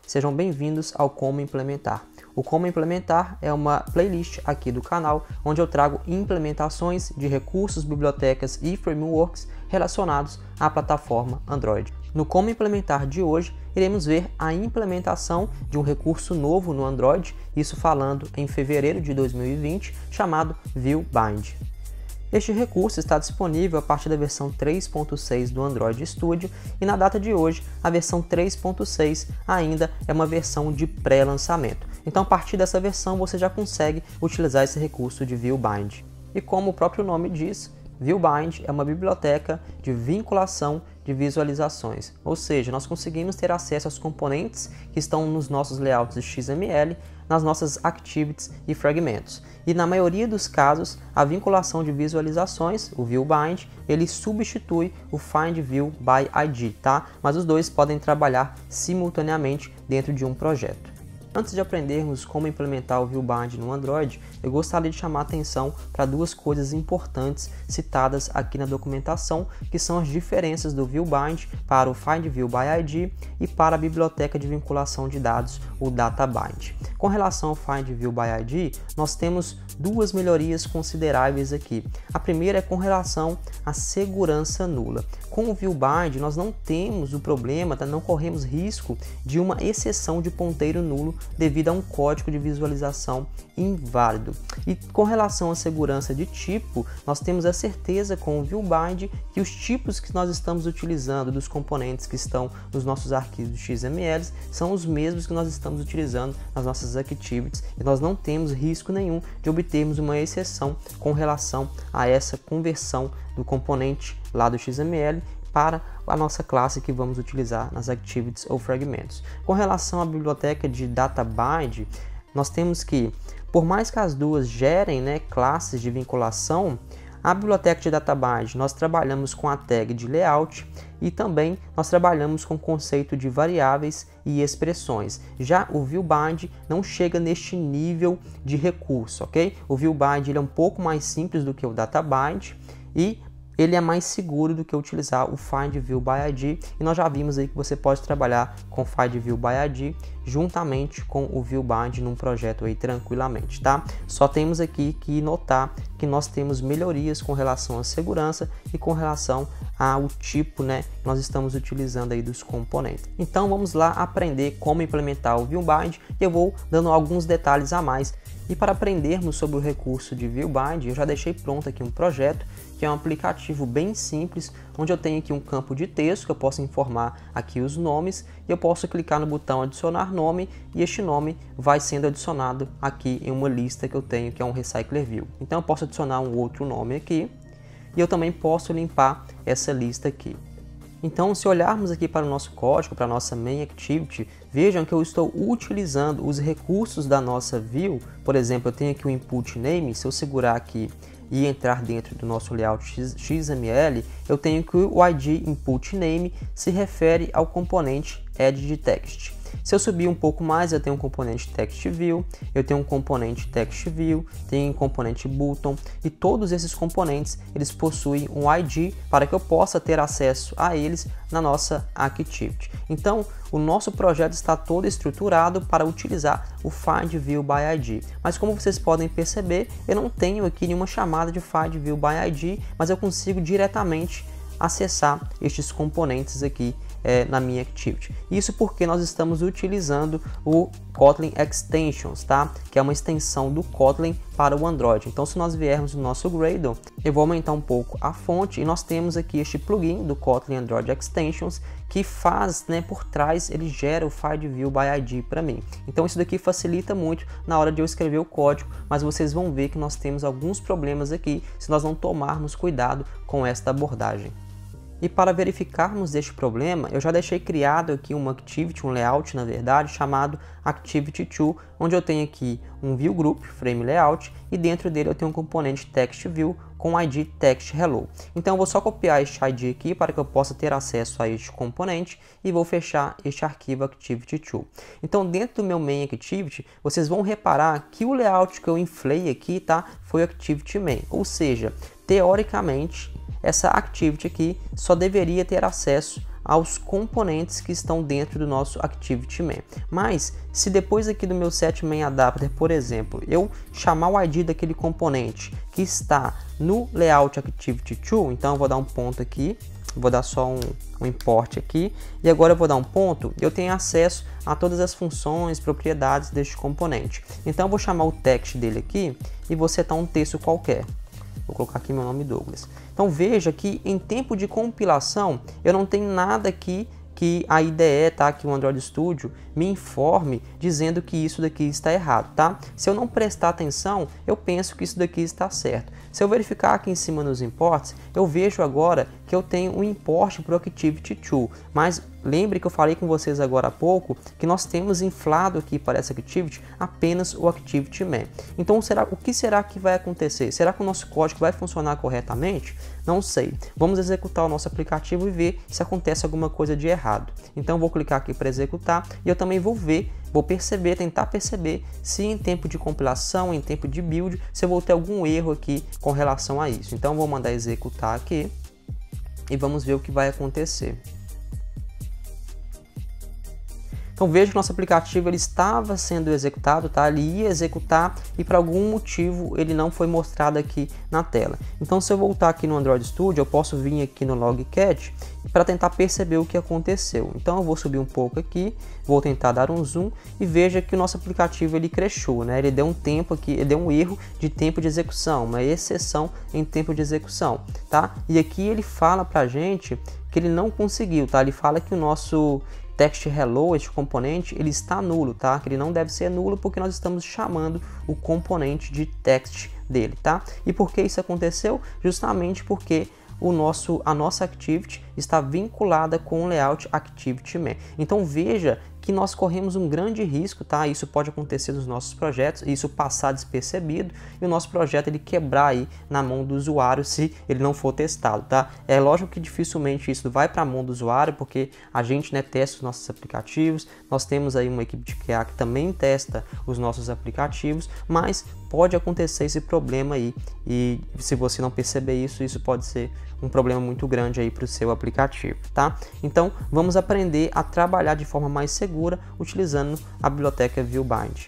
sejam bem-vindos ao Como Implementar. O Como Implementar é uma playlist aqui do canal, onde eu trago implementações de recursos, bibliotecas e frameworks relacionados à plataforma Android. No Como Implementar de hoje, iremos ver a implementação de um recurso novo no Android, isso falando em fevereiro de 2020, chamado ViewBind. Este recurso está disponível a partir da versão 3.6 do Android Studio e na data de hoje a versão 3.6 ainda é uma versão de pré-lançamento. Então a partir dessa versão você já consegue utilizar esse recurso de ViewBind. E como o próprio nome diz, ViewBind é uma biblioteca de vinculação de visualizações, ou seja, nós conseguimos ter acesso aos componentes que estão nos nossos layouts de XML, nas nossas activities e fragmentos. E na maioria dos casos, a vinculação de visualizações, o ViewBind, ele substitui o FindView by ID, tá? Mas os dois podem trabalhar simultaneamente dentro de um projeto. Antes de aprendermos como implementar o ViewBind no Android, eu gostaria de chamar a atenção para duas coisas importantes citadas aqui na documentação, que são as diferenças do ViewBind para o FindView by ID e para a biblioteca de vinculação de dados, o DataBind. Com relação ao FindView by ID, nós temos duas melhorias consideráveis aqui. A primeira é com relação à segurança nula. Com o ViewBind, nós não temos o problema, não corremos risco de uma exceção de ponteiro nulo devido a um código de visualização inválido. E com relação à segurança de tipo, nós temos a certeza com o ViewBind que os tipos que nós estamos utilizando dos componentes que estão nos nossos arquivos XML são os mesmos que nós estamos utilizando nas nossas activities e nós não temos risco nenhum de obtermos uma exceção com relação a essa conversão do componente lá do XML para a nossa classe que vamos utilizar nas activities ou fragmentos. Com relação à biblioteca de DataBind, nós temos que, por mais que as duas gerem classes de vinculação, a biblioteca de DataBind nós trabalhamos com a tag de layout e também nós trabalhamos com o conceito de variáveis e expressões. Já o ViewBind não chega neste nível de recurso, ok? O ViewBind ele é um pouco mais simples do que o DataBind e ele é mais seguro do que utilizar o FindView by ID e nós já vimos aí que você pode trabalhar com FindView by ID juntamente com o ViewBind num projeto aí tranquilamente, tá? Só temos aqui que notar que nós temos melhorias com relação à segurança e com relação ao tipo, que nós estamos utilizando aí dos componentes. Então vamos lá aprender como implementar o ViewBind e eu vou dando alguns detalhes a mais. E para aprendermos sobre o recurso de ViewBind, eu já deixei pronto aqui um projeto, que é um aplicativo bem simples, onde eu tenho aqui um campo de texto, que eu posso informar aqui os nomes, e eu posso clicar no botão adicionar nome, e este nome vai sendo adicionado aqui em uma lista que eu tenho, que é um Recycler View. Então eu posso adicionar um outro nome aqui, e eu também posso limpar essa lista aqui. Então, se olharmos aqui para o nosso código, para a nossa main activity, vejam que eu estou utilizando os recursos da nossa view. Por exemplo, eu tenho aqui o input name, se eu segurar aqui e entrar dentro do nosso layout XML, eu tenho que o ID input name se refere ao componente add de text. Se eu subir um pouco mais, eu tenho um componente text view, eu tenho um componente text view, tenho um componente button e todos esses componentes eles possuem um ID para que eu possa ter acesso a eles na nossa activity. Então, o nosso projeto está todo estruturado para utilizar o FindView by ID. Mas como vocês podem perceber, eu não tenho aqui nenhuma chamada de FindView by ID, mas eu consigo diretamente acessar estes componentes aqui na minha activity. Isso porque nós estamos utilizando o Kotlin Extensions, tá? Que é uma extensão do Kotlin para o Android. Então, se nós viermos no nosso Gradle, eu vou aumentar um pouco a fonte e nós temos aqui este plugin do Kotlin Android Extensions que faz, por trás, ele gera o FindView by ID para mim. Então, isso daqui facilita muito na hora de eu escrever o código, mas vocês vão ver que nós temos alguns problemas aqui se nós não tomarmos cuidado com esta abordagem. E para verificarmos este problema, eu já deixei criado aqui uma activity, um layout na verdade, chamado Activity2, onde eu tenho aqui um view group, frame layout, e dentro dele eu tenho um componente text view com o ID text hello. Então eu vou só copiar este ID aqui para que eu possa ter acesso a este componente e vou fechar este arquivo Activity2. Então dentro do meu main activity, vocês vão reparar que o layout que eu inflei aqui, tá, foi o Activity main, ou seja, teoricamente essa activity aqui só deveria ter acesso aos componentes que estão dentro do nosso ActivityMain. Mas se depois aqui do meu setMainAdapter, por exemplo, eu chamar o ID daquele componente que está no layout Activity2, então eu vou dar um ponto aqui, vou dar só um import aqui, e agora eu vou dar um ponto, eu tenho acesso a todas as funções, propriedades deste componente. Então eu vou chamar o text dele aqui e vou setar um texto qualquer. Vou colocar aqui meu nome Douglas. Então veja que em tempo de compilação eu não tenho nada aqui que a IDE, tá, que o Android Studio me informe dizendo que isso daqui está errado, tá? Se eu não prestar atenção, eu penso que isso daqui está certo. Se eu verificar aqui em cima nos imports, eu vejo agora que eu tenho um import para o Activity2, mas lembre que eu falei com vocês agora há pouco que nós temos inflado aqui para essa Activity apenas o ActivityMain. Então o que será que vai acontecer? Será que o nosso código vai funcionar corretamente? Não sei. Vamos executar o nosso aplicativo e ver se acontece alguma coisa de errado. Então eu vou clicar aqui para executar e eu também vou perceber, tentar perceber se em tempo de compilação, em tempo de build, se eu vou ter algum erro aqui com relação a isso. Então eu vou mandar executar aqui e vamos ver o que vai acontecer. Então veja que nosso aplicativo ele estava sendo executado, tá? Ele ia executar e por algum motivo ele não foi mostrado aqui na tela. Então se eu voltar aqui no Android Studio, eu posso vir aqui no Logcat para tentar perceber o que aconteceu. Então eu vou subir um pouco aqui, vou tentar dar um zoom e veja que o nosso aplicativo ele crashou, né? Ele deu um tempo aqui, ele deu um erro de tempo de execução, uma exceção em tempo de execução, tá? E aqui ele fala pra gente que ele não conseguiu, tá? Ele fala que o nosso text hello, este componente, ele está nulo, tá? Que ele não deve ser nulo porque nós estamos chamando o componente de text dele, tá? E por que isso aconteceu? Justamente porque a nossa Activity está vinculada com o layout ActivityMain. Então veja que nós corremos um grande risco, tá? Isso pode acontecer nos nossos projetos, isso passar despercebido e o nosso projeto ele quebrar aí na mão do usuário se ele não for testado, tá? É lógico que dificilmente isso vai para a mão do usuário, porque a gente, né, testa os nossos aplicativos, nós temos aí uma equipe de QA que também testa os nossos aplicativos, mas pode acontecer esse problema aí e se você não perceber isso, isso pode ser um problema muito grande aí para o seu aplicativo, tá? Então vamos aprender a trabalhar de forma mais segura utilizando a biblioteca ViewBind.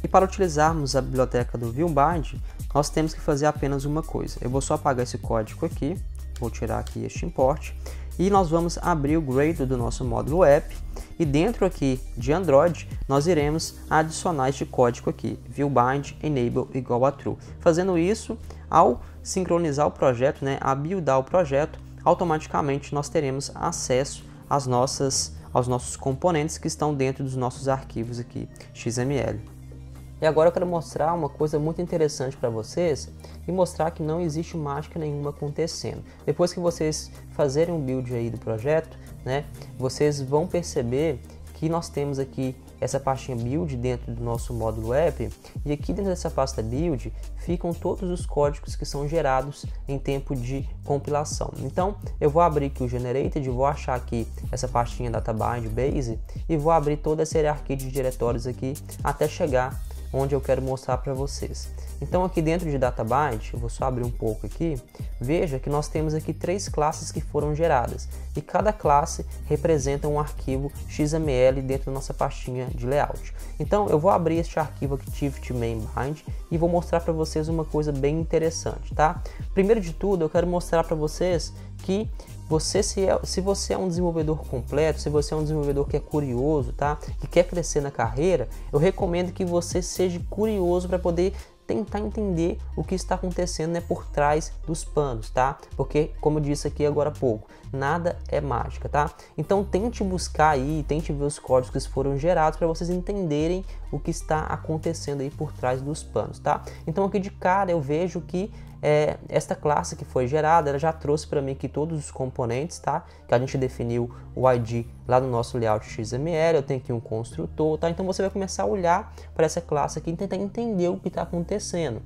E para utilizarmos a biblioteca do ViewBind, nós temos que fazer apenas uma coisa. Eu vou só apagar esse código aqui, vou tirar aqui este import e nós vamos abrir o Gradle do nosso módulo app e dentro aqui de Android nós iremos adicionar este código aqui, ViewBind enable igual a true. Fazendo isso, ao sincronizar o projeto, né, a buildar o projeto, automaticamente nós teremos acesso aos nossos componentes que estão dentro dos nossos arquivos aqui XML. E agora eu quero mostrar uma coisa muito interessante para vocês e mostrar que não existe mágica nenhuma acontecendo. Depois que vocês fazerem um build aí do projeto, né, vocês vão perceber que nós temos aqui essa pastinha build dentro do nosso módulo app e aqui dentro dessa pasta build ficam todos os códigos que são gerados em tempo de compilação. Então eu vou abrir aqui o Generated, vou achar aqui essa pastinha Databind Base e vou abrir toda essa hierarquia de diretórios aqui até chegar onde eu quero mostrar para vocês. Então aqui dentro de Databind, eu vou só abrir um pouco aqui, veja que nós temos aqui 3 classes que foram geradas e cada classe representa um arquivo XML dentro da nossa pastinha de layout. Então eu vou abrir este arquivo ActivityMainBind e vou mostrar para vocês uma coisa bem interessante, tá? Primeiro de tudo, eu quero mostrar para vocês que se você é um desenvolvedor completo, se você é um desenvolvedor que é curioso, tá? Que quer crescer na carreira, eu recomendo que você seja curioso para poder tentar entender o que está acontecendo, né, por trás dos panos, tá? Porque, como eu disse aqui agora há pouco, nada é mágica, tá? Então tente buscar aí, tente ver os códigos que foram gerados para vocês entenderem o que está acontecendo aí por trás dos panos, tá? Então aqui de cara eu vejo que esta classe que foi gerada, ela já trouxe para mim aqui todos os componentes, tá? Que a gente definiu o ID lá no nosso layout XML, eu tenho aqui um construtor, tá? Então você vai começar a olhar para essa classe aqui e tentar entender o que está acontecendo.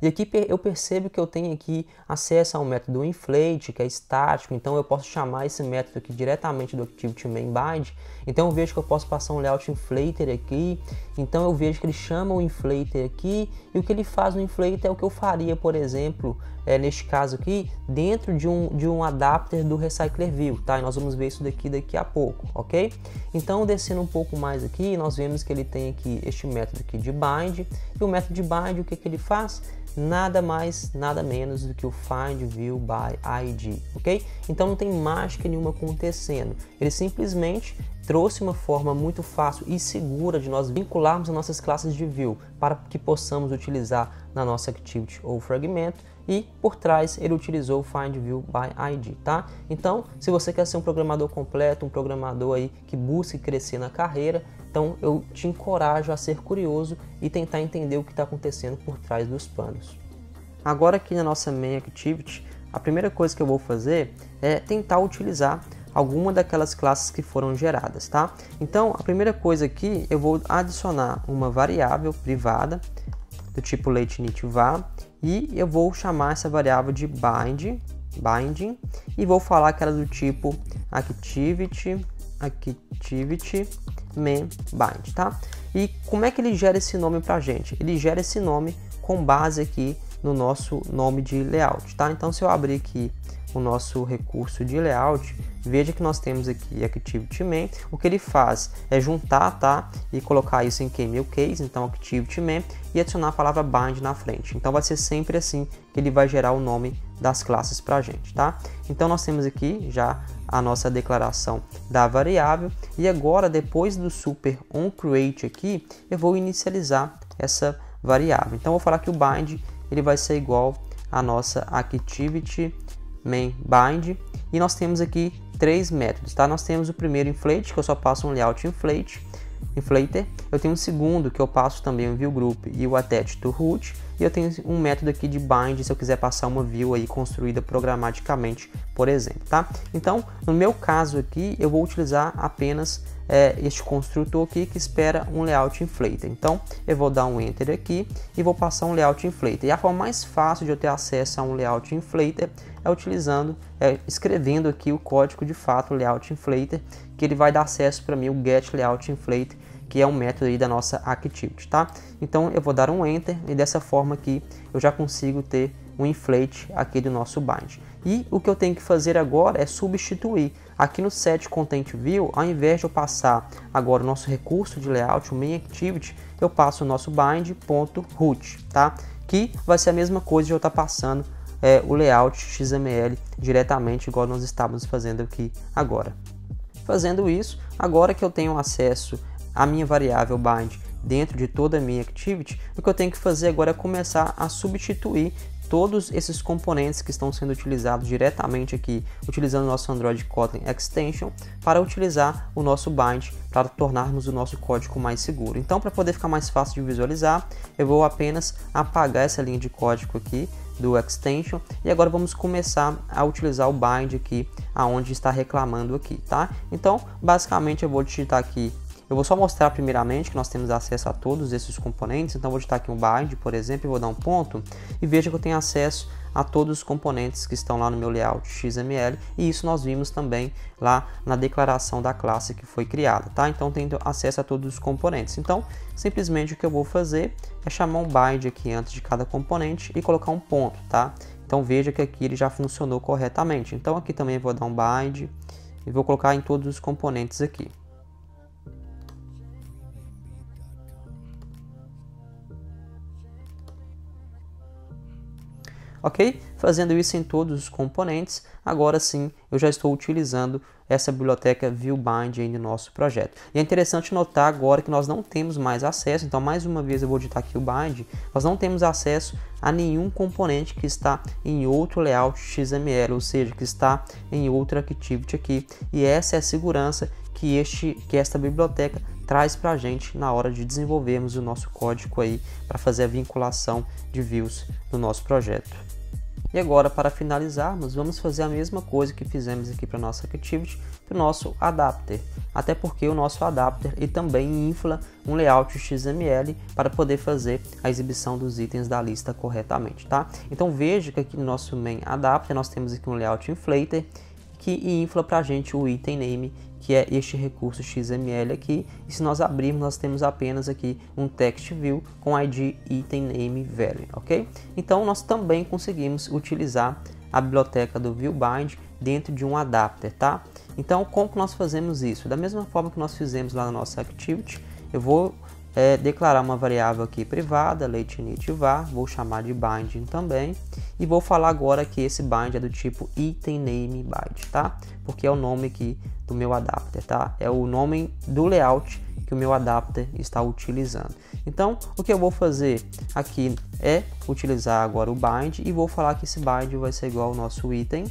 E aqui eu percebo que eu tenho aqui acesso ao método inflate, que é estático, então eu posso chamar esse método aqui diretamente do ActivityMainBind. Então eu vejo que eu posso passar um layout inflater aqui, então eu vejo que ele chama o inflater aqui, e o que ele faz no inflater é o que eu faria, por exemplo, neste caso aqui, dentro de um adapter do Recycler View, tá? E nós vamos ver isso daqui a pouco, ok? Então, descendo um pouco mais aqui, nós vemos que ele tem aqui este método aqui de bind, e o método de bind, o que ele faz? Nada mais, nada menos do que o Find View by ID, ok? Então não tem mágica nenhuma acontecendo, ele simplesmente trouxe uma forma muito fácil e segura de nós vincularmos as nossas classes de View para que possamos utilizar na nossa Activity ou fragmento, e por trás ele utilizou o Find View by ID, tá? Então, se você quer ser um programador completo, um programador aí que busque crescer na carreira, então eu te encorajo a ser curioso e tentar entender o que está acontecendo por trás dos panos. Agora aqui na nossa Main Activity, a primeira coisa que eu vou fazer é tentar utilizar alguma daquelas classes que foram geradas, tá? Então a primeira coisa aqui, eu vou adicionar uma variável privada do tipo lateInitVar e eu vou chamar essa variável de binding e vou falar que ela é do tipo activity main bind, tá? E como é que ele gera esse nome pra gente? Ele gera esse nome com base aqui no nosso nome de layout, tá? Então se eu abrir aqui o nosso recurso de layout, veja que nós temos aqui Activity Main. O que ele faz é juntar, tá? E colocar isso em KML case, então Activity Main, e adicionar a palavra bind na frente. Então vai ser sempre assim que ele vai gerar o nome das classes pra gente, tá? Então nós temos aqui já a nossa declaração da variável, e agora depois do super onCreate aqui, eu vou inicializar essa variável. Então eu vou falar que o bind ele vai ser igual a nossa Activity Main bind, e nós temos aqui três métodos, tá? Nós temos o primeiro inflate, que eu só passo um layout inflater. Eu tenho um segundo que eu passo também um view group e o attach to root, e eu tenho um método aqui de bind se eu quiser passar uma view aí construída programaticamente, por exemplo, tá? Então, no meu caso aqui, eu vou utilizar apenas este construtor aqui que espera um layout inflater. Então, eu vou dar um enter aqui e vou passar um layout inflater. E a forma mais fácil de eu ter acesso a um layout inflater é escrevendo aqui o código de fato layout inflater, que ele vai dar acesso para mim o get layout inflater, que é um método aí da nossa activity, tá? Então eu vou dar um enter e dessa forma aqui eu já consigo ter um inflate aqui do nosso bind. E o que eu tenho que fazer agora é substituir aqui no set content view, ao invés de eu passar agora o nosso recurso de layout, o main activity, eu passo o nosso bind.root, tá? Que vai ser a mesma coisa de eu estar passando o layout XML diretamente, igual nós estávamos fazendo aqui agora. Fazendo isso, agora que eu tenho acesso à minha variável bind dentro de toda a minha activity, o que eu tenho que fazer agora é começar a substituir todos esses componentes que estão sendo utilizados diretamente aqui, utilizando o nosso Android Kotlin Extension, para utilizar o nosso bind, para tornarmos o nosso código mais seguro. Então, para poder ficar mais fácil de visualizar, eu vou apenas apagar essa linha de código aqui do Extension, e agora vamos começar a utilizar o bind aqui, aonde está reclamando aqui, tá? Então, basicamente eu vou digitar aqui. Eu vou só mostrar primeiramente que nós temos acesso a todos esses componentes, então vou digitar aqui um bind, por exemplo, e vou dar um ponto, e veja que eu tenho acesso a todos os componentes que estão lá no meu layout XML, e isso nós vimos também lá na declaração da classe que foi criada, tá? Então tenho acesso a todos os componentes. Então, simplesmente o que eu vou fazer é chamar um bind aqui antes de cada componente e colocar um ponto, tá? Então veja que aqui ele já funcionou corretamente. Então aqui também eu vou dar um bind e vou colocar em todos os componentes aqui. Ok? Fazendo isso em todos os componentes, agora sim eu já estou utilizando essa biblioteca ViewBind aí no nosso projeto. E é interessante notar agora que nós não temos mais acesso, então mais uma vez eu vou digitar aqui o bind, nós não temos acesso a nenhum componente que está em outro layout XML, ou seja, que está em outra activity aqui. E essa é a segurança que esta biblioteca traz para a gente na hora de desenvolvermos o nosso código aí para fazer a vinculação de views no nosso projeto. E agora, para finalizarmos, vamos fazer a mesma coisa que fizemos aqui para a nossa activity, para o nosso adapter. Até porque o nosso adapter ele também infla um layout XML para poder fazer a exibição dos itens da lista corretamente, tá? Então veja que aqui no nosso main adapter nós temos aqui um layout inflater, que infla para a gente o item name, que é este recurso XML aqui. E se nós abrirmos, nós temos apenas aqui um text view com ID item name value, ok? Então nós também conseguimos utilizar a biblioteca do ViewBind dentro de um adapter, tá? Então como que nós fazemos isso? Da mesma forma que nós fizemos lá na nossa activity, eu vou declarar uma variável aqui privada, let_init_var, vou chamar de binding também, e vou falar agora que esse bind é do tipo item name bind, tá? Porque é o nome aqui do meu adapter, tá? É o nome do layout que o meu adapter está utilizando. Então, o que eu vou fazer aqui é utilizar agora o bind e vou falar que esse bind vai ser igual ao nosso item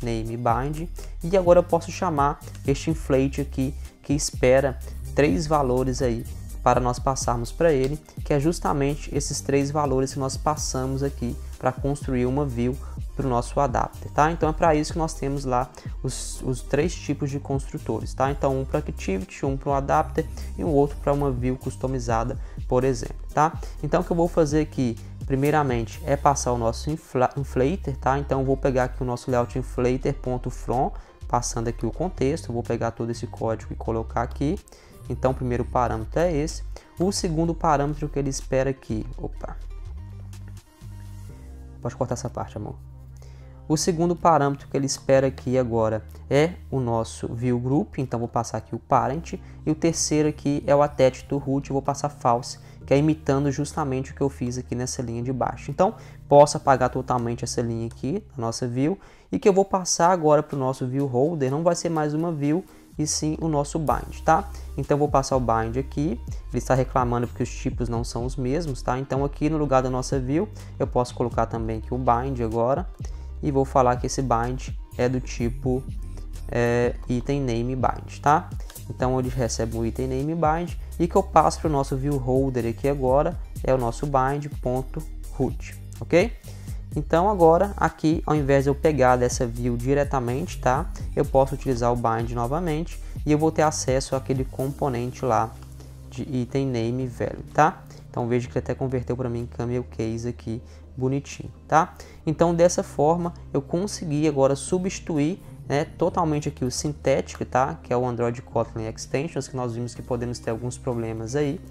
name bind, e agora eu posso chamar este inflate aqui que espera 3 valores aí para nós passarmos para ele, que é justamente esses 3 valores que nós passamos aqui para construir uma view para o nosso adapter, tá? Então é para isso que nós temos lá os 3 tipos de construtores, tá? Então um para activity, um para o adapter e um outro para uma view customizada, por exemplo, tá? Então o que eu vou fazer aqui, primeiramente, é passar o nosso inflater, tá? Então eu vou pegar aqui o nosso layout inflater.from, passando aqui o contexto, eu vou pegar todo esse código e colocar aqui. Então o primeiro parâmetro é esse. O segundo parâmetro que ele espera aqui, pode cortar essa parte, amor. O segundo parâmetro que ele espera aqui agora é o nosso view group, então vou passar aqui o parent, e o terceiro aqui é o attach to root, eu vou passar false, que é imitando justamente o que eu fiz aqui nessa linha de baixo. Então posso apagar totalmente essa linha aqui, a nossa view, e que eu vou passar agora para o nosso view holder, não vai ser mais uma view, e sim o nosso bind, tá? Então eu vou passar o bind aqui, ele está reclamando porque os tipos não são os mesmos, tá? Então aqui no lugar da nossa view, eu posso colocar também aqui o bind agora, e vou falar que esse bind é do tipo item name bind, tá? Então ele recebe o item name bind, e que eu passo para o nosso view holder aqui agora, é o nosso bind.root, ok? Então agora aqui, ao invés de eu pegar dessa view diretamente, tá? Eu posso utilizar o bind novamente e eu vou ter acesso àquele componente lá de item name value, tá? Então veja que ele até converteu para mim em camel case aqui, bonitinho, tá? Então dessa forma eu consegui agora substituir, né, totalmente aqui o Synthetic, tá? Que é o Android Kotlin Extensions, que nós vimos que podemos ter alguns problemas aí,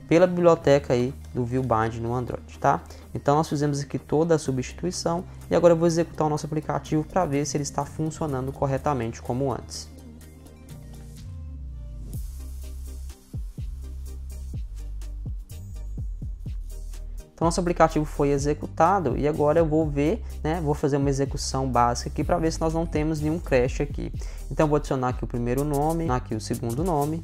pela biblioteca aí do ViewBind no Android, tá? Então nós fizemos aqui toda a substituição e agora eu vou executar o nosso aplicativo para ver se ele está funcionando corretamente como antes. Então nosso aplicativo foi executado e agora eu vou ver, né, vou fazer uma execução básica aqui para ver se nós não temos nenhum crash aqui. Então eu vou adicionar aqui o primeiro nome, aqui o segundo nome.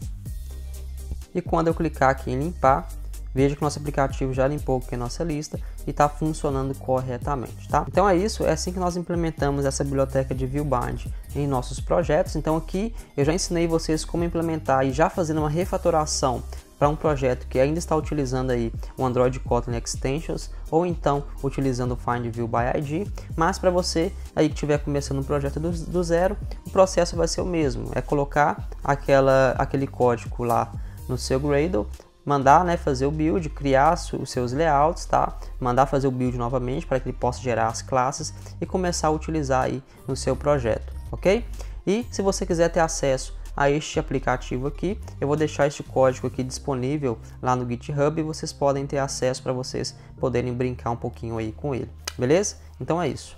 E quando eu clicar aqui em limpar, veja que o nosso aplicativo já limpou aqui a nossa lista e está funcionando corretamente, tá? Então é isso, é assim que nós implementamos essa biblioteca de ViewBind em nossos projetos. Então aqui eu já ensinei vocês como implementar e já fazendo uma refatoração para um projeto que ainda está utilizando aí o Android Kotlin Extensions ou então utilizando o Find View by ID, mas para você aí que estiver começando um projeto do zero, o processo vai ser o mesmo, é colocar aquele código lá no seu Gradle, mandar, né, fazer o build, criar os seus layouts, tá? Mandar fazer o build novamente para que ele possa gerar as classes e começar a utilizar aí no seu projeto, ok? E se você quiser ter acesso a este aplicativo aqui, eu vou deixar este código aqui disponível lá no GitHub e vocês podem ter acesso para vocês poderem brincar um pouquinho aí com ele, beleza? Então é isso.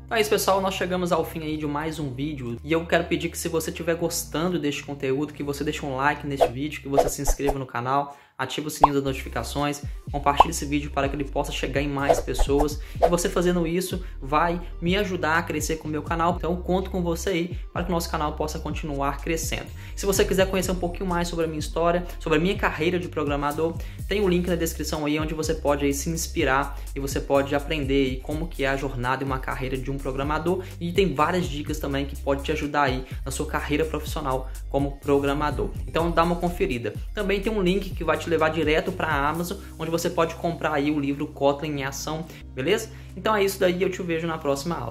Então é isso, pessoal, nós chegamos ao fim aí de mais um vídeo e eu quero pedir que se você estiver gostando deste conteúdo, que você deixe um like neste vídeo, que você se inscreva no canal, ative o sininho das notificações, compartilhe esse vídeo para que ele possa chegar em mais pessoas e você fazendo isso vai me ajudar a crescer com o meu canal, então eu conto com você aí para que o nosso canal possa continuar crescendo. Se você quiser conhecer um pouquinho mais sobre a minha história, sobre a minha carreira de programador, tem o link na descrição aí onde você pode aí se inspirar e você pode aprender aí como que é a jornada e uma carreira de um programador e tem várias dicas também que pode te ajudar aí na sua carreira profissional como programador. Então dá uma conferida. Também tem um link que vai te levar direto para a Amazon, onde você pode comprar aí o livro Kotlin em Ação, beleza? Então é isso daí, eu te vejo na próxima aula.